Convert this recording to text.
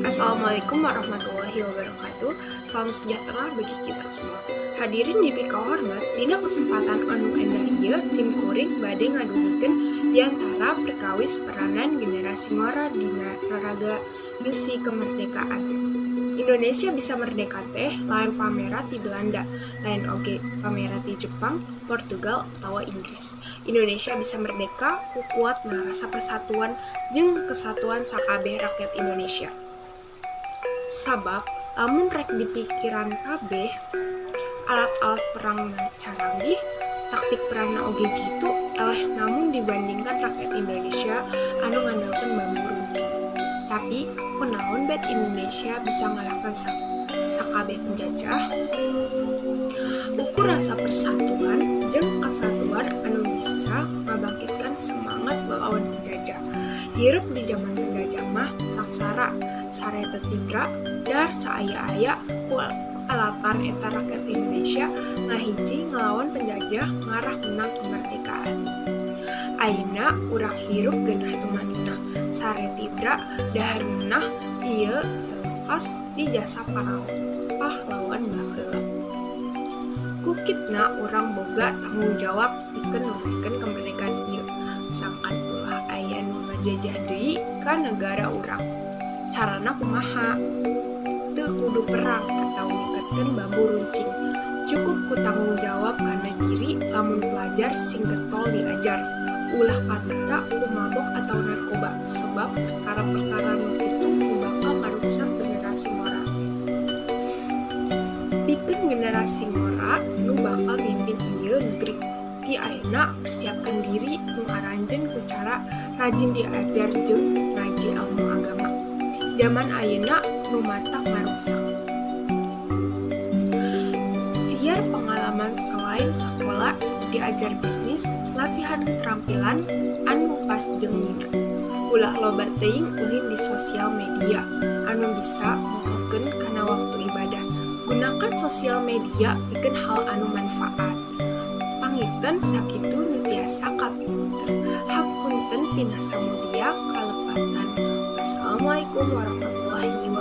Assalamualaikum warahmatullahi wabarakatuh. Salam sejahtera bagi kita semua. Hadirin dipika hormat, dina kesempatan anu endah ieu simkuring bade ngaduhikeun diantara perkawis peranan generasi ngora dina raraga misi kemerdekaan. Indonesia bisa merdeka teh lain pamera ti Belanda, lain oge pamera ti Jepang, Portugal, atawa Inggris. Indonesia bisa merdeka ku kuatna rasa persatuan jeung kesatuan sakabeh rakyat Indonesia. Sabab lamun rek di pikiran kabeh alat-alat perang canggih, taktik perangna oge gitu eleh namun dibandingkan rakyat Indonesia anu ngandalkeun bambu runcing. Tapi kunaon bet Indonesia bisa ngalahkan sakabeh penjajah? Ukur rasa persatuan jeung kesatuan anu bisa ngabangkitkan semangat melawan penjajah. Hirup di zaman penjajah mah sangsara, sareta tidra, dar saaya-aya ku alatan eta rakyat Indonesia ngahiji ngelawan penjajah ngarah menang kemerdekaan. Ayeuna urang hirup geunah tumanina, saretidra dahar ngeunah ieu terlepas di jasa para pahlawan baheula. Kukitna urang boga tanggung jawab pikeun nuliskeun kemerdekaan ieu. Sangkan ulah aya nu ngajajah deui ka negara urang. Carana kumaha? Teu kudu perang atau nyeketkeun bambu runcing. Cukup ku tanggung jawab kana diri lamun pelajar sing getol diajar. Ulah kateta ku mabok atau narkoba, sebab perkara-perkara nu kitu ku bakal ngarusak generasi ngora. Pikeun generasi ngora nu bakal mimpin ieu negeri. Ti ayeuna persiapkan diri nu aranjeun ku cara rajin diajar jeung ngaji ilmu agama. Zaman ayeuna nu matak ngarusak. Siar pengalaman selain sekolah diajar bisnis, latihan keterampilan anu pas jeung mina. Ulah loba teuing ulin di sosial media anu bisa mukulkeun kana waktu ibadah. Gunakan sosial media pikeun hal anu manfaat. Pangikeun sakitu nu tiasa kapinter. Hapunten tina samudia kalepatan. Wassalamualaikum warahmatullahi wabarakatuh.